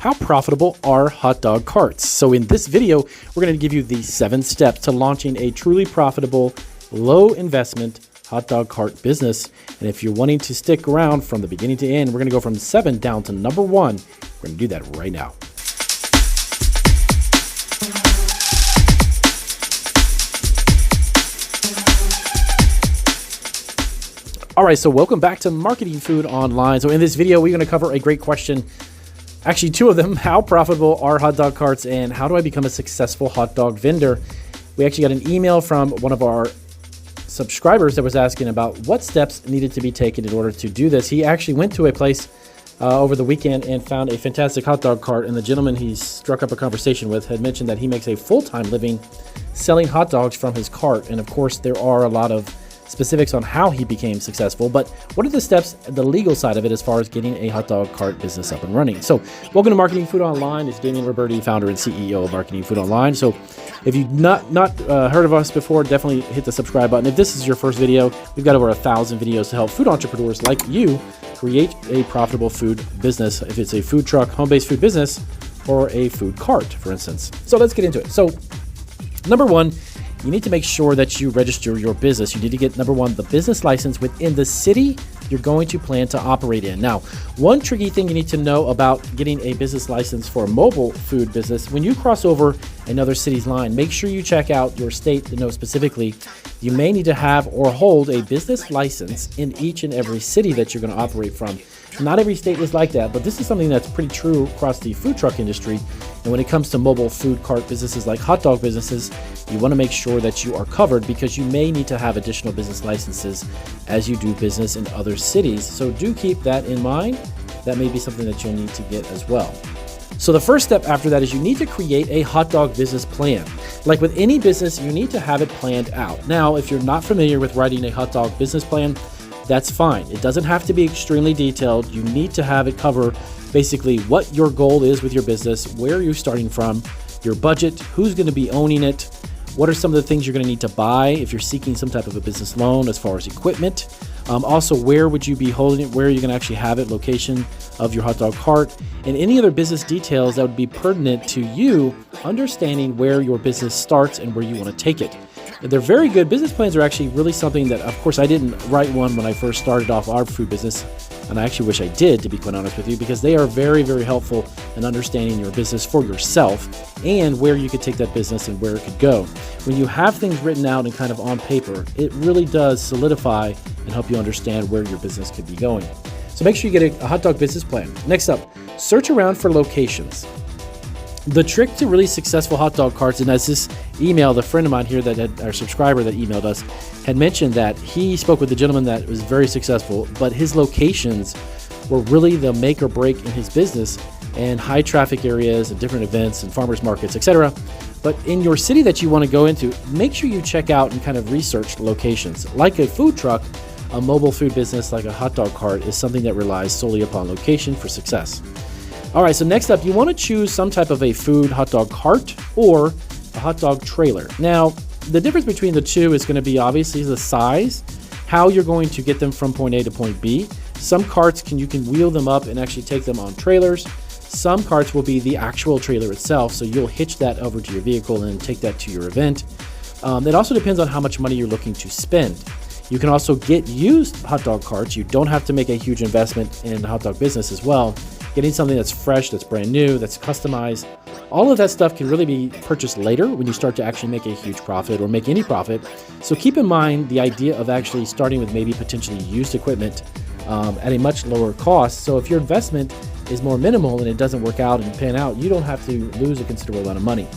How profitable are hot dog carts? So in this video, we're going to give you the 7 steps to launching a truly profitable, low investment hot dog cart business. And if you're wanting to stick around from the beginning to end, we're going to go from 7 down to number 1. We're going to do that right now. All right, so welcome back to Marketing Food Online. So in this video, we're going to cover a great question. Actually, 2 of them. How profitable are hot dog carts, and how do I become a successful hot dog vendor? We actually got an email from one of our subscribers that was asking about what steps needed to be taken in order to do this. He actually went to a place over the weekend and found a fantastic hot dog cart, and the gentleman he struck up a conversation with had mentioned that he makes a full-time living selling hot dogs from his cart. And of course, there are a lot of specifics on how he became successful, but what are the steps, the legal side of it, as far as getting a hot dog cart business up and running? So welcome to Marketing Food Online. It's Damian Roberti, founder and CEO of Marketing Food Online. So if you've not heard of us before, definitely hit the subscribe button. If this is your first video, we've got over 1,000 videos to help food entrepreneurs like you create a profitable food business, if it's a food truck, home-based food business, or a food cart, for instance. So let's get into it. So number 1, you need to make sure that you register your business. You need to get, number 1, the business license within the city you're going to plan to operate in. Now, one tricky thing you need to know about getting a business license for a mobile food business, when you cross over another city's line, make sure you check out your state to know specifically. You may need to have or hold a business license in each and every city that you're going to operate from. Not every state is like that, but this is something that's pretty true across the food truck industry. And when it comes to mobile food cart businesses like hot dog businesses, you want to make sure that you are covered, because you may need to have additional business licenses as you do business in other cities. So do keep that in mind. That may be something that you'll need to get as well. So the first step after that is you need to create a hot dog business plan. Like with any business, you need to have it planned out. Now, if you're not familiar with writing a hot dog business plan, that's fine. It doesn't have to be extremely detailed. You need to have it cover basically what your goal is with your business, where you're starting from, your budget, who's going to be owning it, what are some of the things you're going to need to buy if you're seeking some type of a business loan as far as equipment. Also, where would you be holding it, where are you going to actually have it, location of your hot dog cart, and any other business details that would be pertinent to you understanding where your business starts and where you want to take it. They're very good. Business plans are actually really something that, of course, I didn't write one when I first started off our food business, and I actually wish I did, to be quite honest with you, because they are very, very helpful in understanding your business for yourself and where you could take that business and where it could go. When you have things written out and kind of on paper, it really does solidify and help you understand where your business could be going. So make sure you get a hot dog business plan. Next up, search around for locations. The trick to really successful hot dog carts, and as this email, the friend of mine here that had, our subscriber that emailed us, had mentioned that he spoke with a gentleman that was very successful, but his locations were really the make or break in his business, and high traffic areas and different events and farmers markets, etc. But in your city that you want to go into, make sure you check out and kind of research locations. Like a food truck, a mobile food business like a hot dog cart is something that relies solely upon location for success. All right, so next up, you want to choose some type of a food hot dog cart or a hot dog trailer. Now, the difference between the two is going to be obviously the size, how you're going to get them from point A to point B. Some carts you can wheel them up and actually take them on trailers. Some carts will be the actual trailer itself, so you'll hitch that over to your vehicle and take that to your event. It also depends on how much money you're looking to spend. You can also get used hot dog carts. You don't have to make a huge investment in the hot dog business as well. Getting something that's fresh, that's brand new, that's customized, all of that stuff can really be purchased later when you start to actually make a huge profit or make any profit. So keep in mind the idea of actually starting with maybe potentially used equipment at a much lower cost. So if your investment is more minimal and it doesn't work out and pan out, you don't have to lose a considerable amount of money.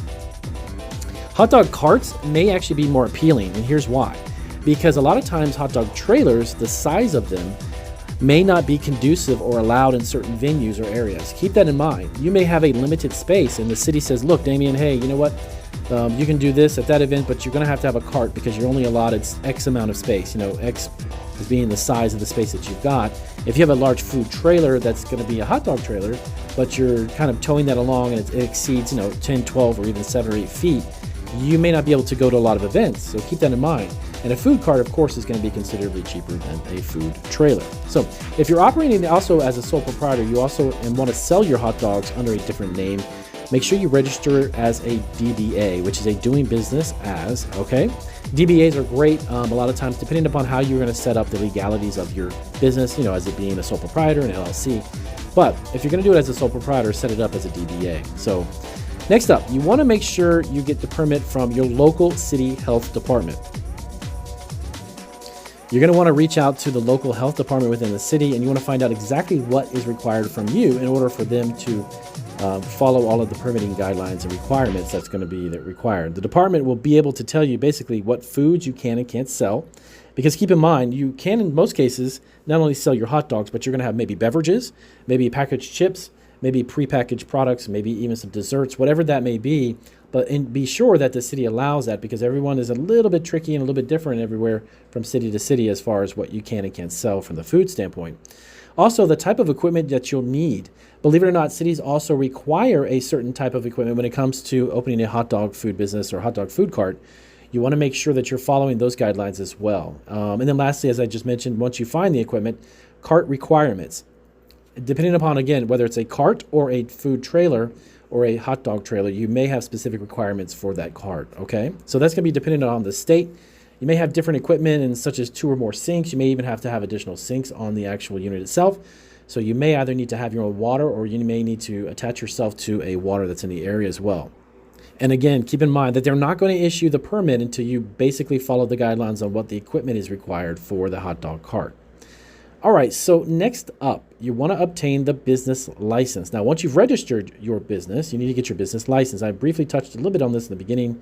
Hot dog carts may actually be more appealing, and here's why. Because a lot of times hot dog trailers, the size of them, may not be conducive or allowed in certain venues or areas. Keep that in mind. You may have a limited space and the city says, look, Damian, hey, you know what? You can do this at that event, but you're going to have a cart because you're only allotted X amount of space. You know, X is being the size of the space that you've got. If you have a large food trailer that's going to be a hot dog trailer, but you're kind of towing that along and it exceeds, 10, 12, or even 7 or 8 feet, you may not be able to go to a lot of events. So keep that in mind. And a food cart, of course, is going to be considerably cheaper than a food trailer. So if you're operating also as a sole proprietor, you also want to sell your hot dogs under a different name, make sure you register as a DBA, which is a doing business as, okay? DBAs are great a lot of times, depending upon how you're going to set up the legalities of your business, as it being a sole proprietor, an LLC. But if you're going to do it as a sole proprietor, set it up as a DBA. So next up, you want to make sure you get the permit from your local city health department. You're going to want to reach out to the local health department within the city, and you want to find out exactly what is required from you in order for them to follow all of the permitting guidelines and requirements that's going to be required. The department will be able to tell you basically what foods you can and can't sell, because keep in mind, you can in most cases not only sell your hot dogs, but you're going to have maybe beverages, maybe packaged chips, maybe prepackaged products, maybe even some desserts, whatever that may be. But be sure that the city allows that, because everyone is a little bit tricky and a little bit different everywhere from city to city as far as what you can and can't sell from the food standpoint. Also, the type of equipment that you'll need. Believe it or not, cities also require a certain type of equipment when it comes to opening a hot dog food business or hot dog food cart. You want to make sure that you're following those guidelines as well. And then lastly, as I just mentioned, once you find the equipment, cart requirements. Depending upon, again, whether it's a cart or a food trailer or a hot dog trailer, you may have specific requirements for that cart, okay? So that's going to be dependent on the state. You may have different equipment, and such as 2 or more sinks. You may even have to have additional sinks on the actual unit itself. So you may either need to have your own water, or you may need to attach yourself to a water that's in the area as well. And again, keep in mind that they're not going to issue the permit until you basically follow the guidelines on what the equipment is required for the hot dog cart. All right, so next up, you want to obtain the business license. Now, once you've registered your business, you need to get your business license. I briefly touched a little bit on this in the beginning,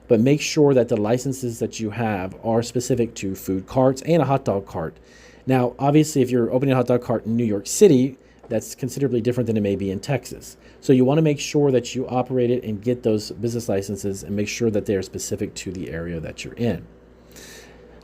but make sure that the licenses that you have are specific to food carts and a hot dog cart. Now, obviously, if you're opening a hot dog cart in New York City, that's considerably different than it may be in Texas. So you want to make sure that you operate it and get those business licenses and make sure that they are specific to the area that you're in.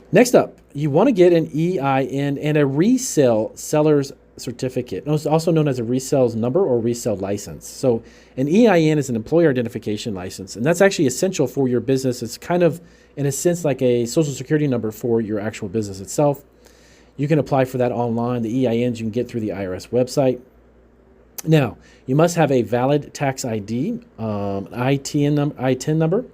Next up, you want to get an EIN and a resale seller's certificate, also known as a resales number or resale license. So an EIN is an employer identification license, and that's actually essential for your business. It's kind of, in a sense, like a social security number for your actual business itself. You can apply for that online. The EINs you can get through the IRS website. Now, you must have a valid tax ID, ITIN number,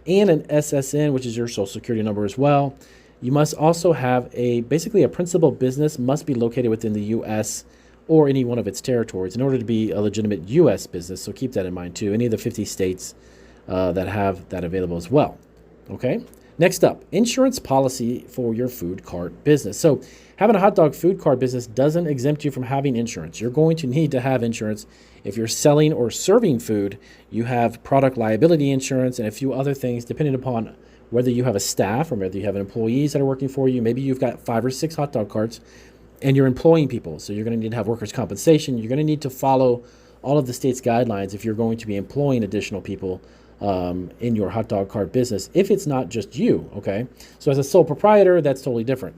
and an SSN, which is your social security number as well. You must also have basically a principal business must be located within the U.S. or any one of its territories in order to be a legitimate U.S. business. So keep that in mind too. Any of the 50 states that have that available as well. Okay. Next up, insurance policy for your food cart business. So having a hot dog food cart business doesn't exempt you from having insurance. You're going to need to have insurance. If you're selling or serving food, you have product liability insurance and a few other things depending upon whether you have a staff or whether you have employees that are working for you. Maybe you've got 5 or 6 hot dog carts and you're employing people. So you're going to need to have workers' compensation. You're going to need to follow all of the state's guidelines if you're going to be employing additional people in your hot dog cart business, if it's not just you, okay? So as a sole proprietor, that's totally different.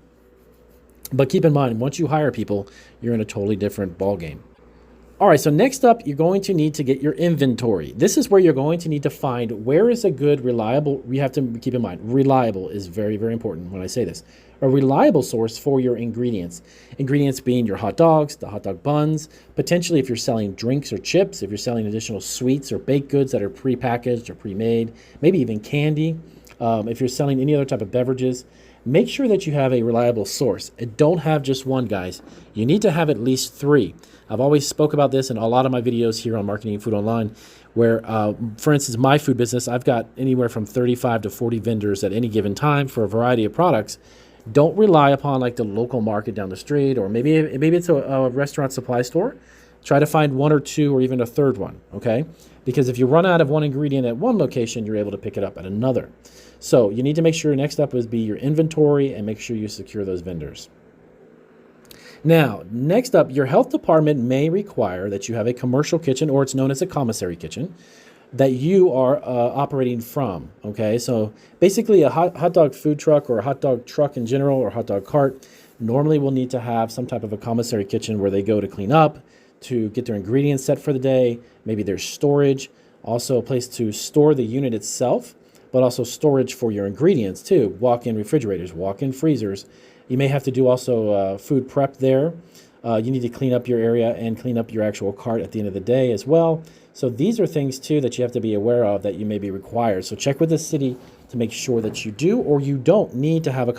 But keep in mind, once you hire people, you're in a totally different ballgame. All right, so next up, you're going to need to get your inventory. This is where you're going to need to find where is a good, reliable, you have to keep in mind, reliable is very, very important when I say this. A reliable source for your ingredients. Ingredients being your hot dogs, the hot dog buns, potentially if you're selling drinks or chips, if you're selling additional sweets or baked goods that are prepackaged or pre-made, maybe even candy. If you're selling any other type of beverages, make sure that you have a reliable source. And don't have just one, guys. You need to have at least 3. I've always spoke about this in a lot of my videos here on Marketing Food Online, where, for instance, my food business, I've got anywhere from 35 to 40 vendors at any given time for a variety of products. Don't rely upon like the local market down the street, or maybe it's a restaurant supply store. Try to find 1 or 2 or even a 3rd one, okay? Because if you run out of one ingredient at one location, you're able to pick it up at another. So you need to make sure next up is be your inventory and make sure you secure those vendors. Now, next up, your health department may require that you have a commercial kitchen, or it's known as a commissary kitchen, that you are operating from, okay? So basically a hot dog food truck or a hot dog truck in general or hot dog cart normally will need to have some type of a commissary kitchen where they go to clean up, to get their ingredients set for the day. Maybe there's storage, also a place to store the unit itself. but also storage for your ingredients too. Walk-in refrigerators, walk-in freezers. You may have to do also food prep there. You need to clean up your area and clean up your actual cart at the end of the day as well. So these are things too that you have to be aware of that you may be required. So check with the city to make sure that you do or you don't need to have a